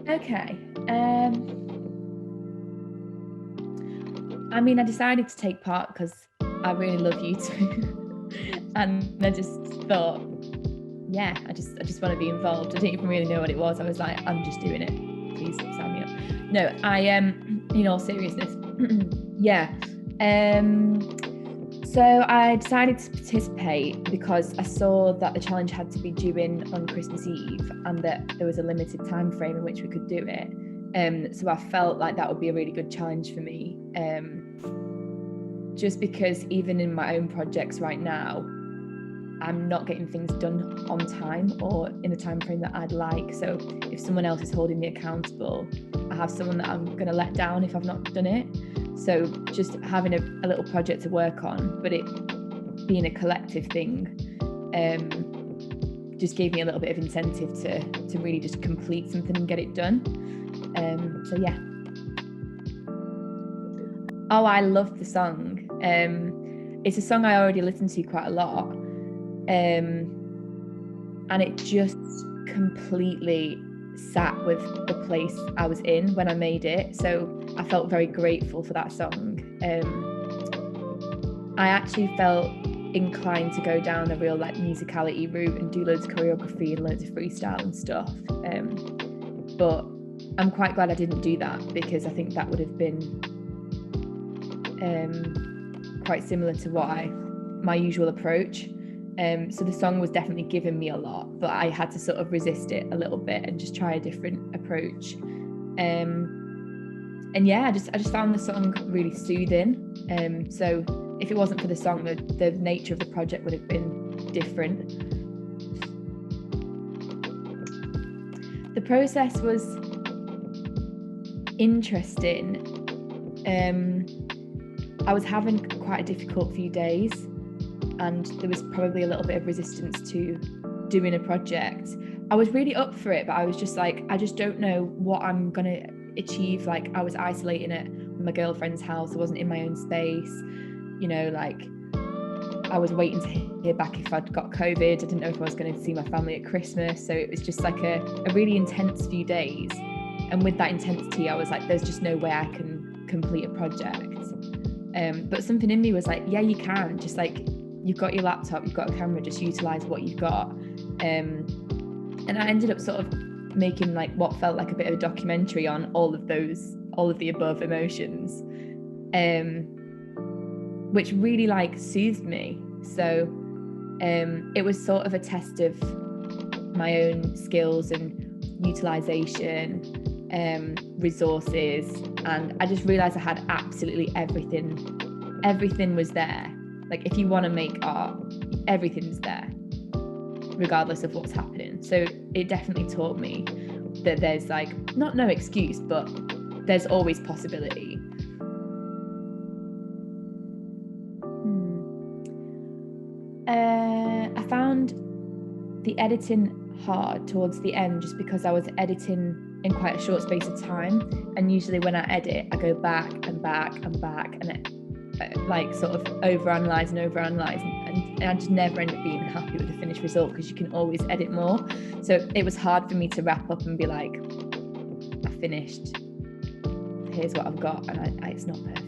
Okay. I mean, I decided to take part because I really love you two, and I just thought, yeah, I just want to be involved. I didn't even really know what it was. I was like, I'm just doing it. Please sign me up. No, I in all seriousness, yeah. So I decided to participate because I saw that the challenge had to be due in on Christmas Eve and that there was a limited time frame in which we could do it. So I felt like that would be a really good challenge for me. Just because even in my own projects right now, I'm not getting things done on time or in the time frame that I'd like. So if someone else is holding me accountable, I have someone that I'm going to let down if I've not done it. So just having a little project to work on, but it being a collective thing, just gave me a little bit of incentive to really just complete something and get it done. So yeah. Oh, I love the song. It's a song I already listened to quite a lot. And it just completely sat with the place I was in when I made it. So I felt very grateful for that song. I actually felt inclined to go down a real like musicality route and do loads of choreography and loads of freestyle and stuff. But I'm quite glad I didn't do that because I think that would have been quite similar to my usual approach. So the song was definitely giving me a lot, but I had to sort of resist it a little bit and just try a different approach. And yeah, I just found the song really soothing. So if it wasn't for the song, the nature of the project would have been different. The process was interesting. I was having quite a difficult few days, and there was probably a little bit of resistance to doing a project. I was really up for it, but I was just like, I just don't know what I'm gonna achieve. Like, I was isolating at my girlfriend's house. I wasn't in my own space. You know, like, I was waiting to hear back if I'd got COVID. I didn't know if I was going to see my family at Christmas. So it was just like a really intense few days. And with that intensity, I was like, there's just no way I can complete a project. But something in me was like, yeah, you can. Just like, you've got your laptop, you've got a camera, just utilize what you've got. And I ended up sort of making like what felt like a bit of a documentary on all of the above emotions, which really like soothed me. So it was sort of a test of my own skills and utilization, resources, and I just realized I had absolutely everything was there. Like, if you want to make art, everything's there, regardless of what's happening. So it definitely taught me that there's like, not no excuse, but there's always possibility. I found the editing hard towards the end just because I was editing in quite a short space of time, and usually when I edit I go back and it like sort of overanalyze and I just never end up being happy with the finished result because you can always edit more. So it was hard for me to wrap up and be like, I finished, here's what I've got, and it's not perfect.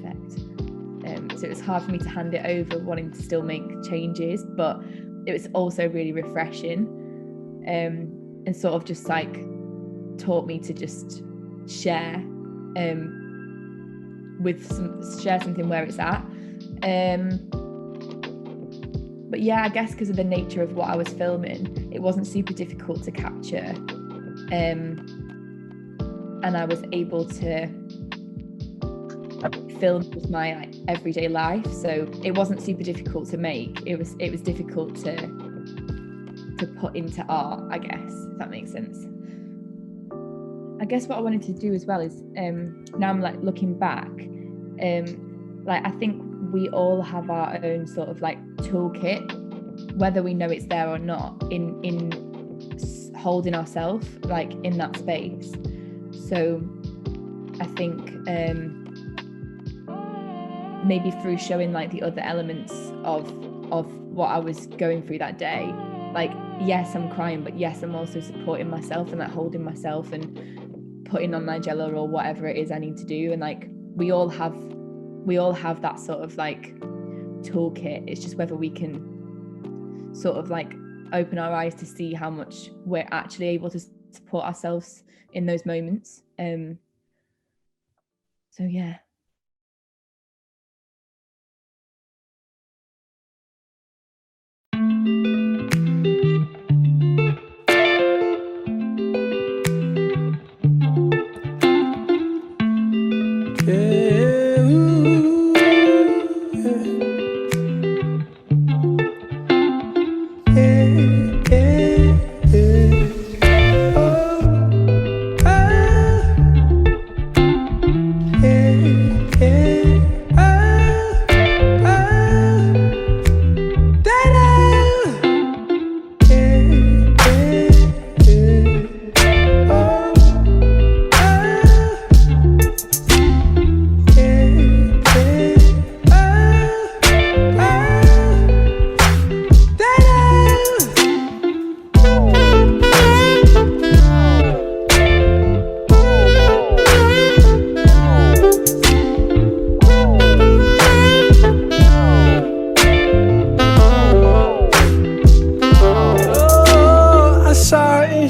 So it was hard for me to hand it over wanting to still make changes, but it was also really refreshing, and sort of just like taught me to just share something where it's at. But yeah, I guess because of the nature of what I was filming, it wasn't super difficult to capture, and I was able to film with my like everyday life, so it wasn't super difficult to make. It was difficult to put into art, I guess, if that makes sense. I guess what I wanted to do as well is, now I'm like looking back, like I think we all have our own sort of like toolkit, whether we know it's there or not, in holding ourselves like in that space. So I think maybe through showing like the other elements of what I was going through that day, like yes, I'm crying, but yes, I'm also supporting myself and like holding myself and putting on Nigella or whatever it is I need to do. And like we all have that sort of like toolkit. It's just whether we can sort of like open our eyes to see how much we're actually able to support ourselves in those moments. So yeah.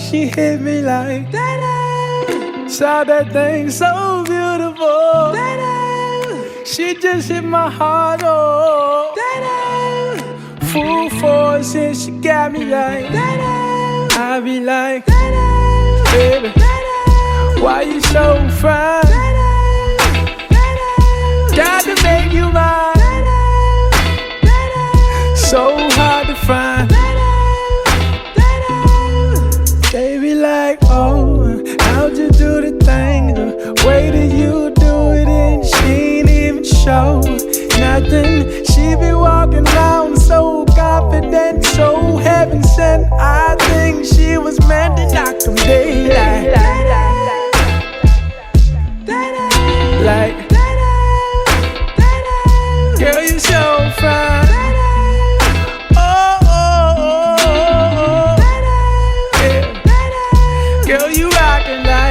She hit me like that. Saw that thing so beautiful. That she just hit my heart. Oh, that full force and she got me like that. I be like, baby, why you so fine? Got to make you mine. So hard to find. They be like, oh, how'd you do the thing? The way that you do it and she ain't even show nothing. She be walking around so confident, so heaven sent. I think she was meant to knock them daylight. Like, girl, you so fine. Girl, you rockin' like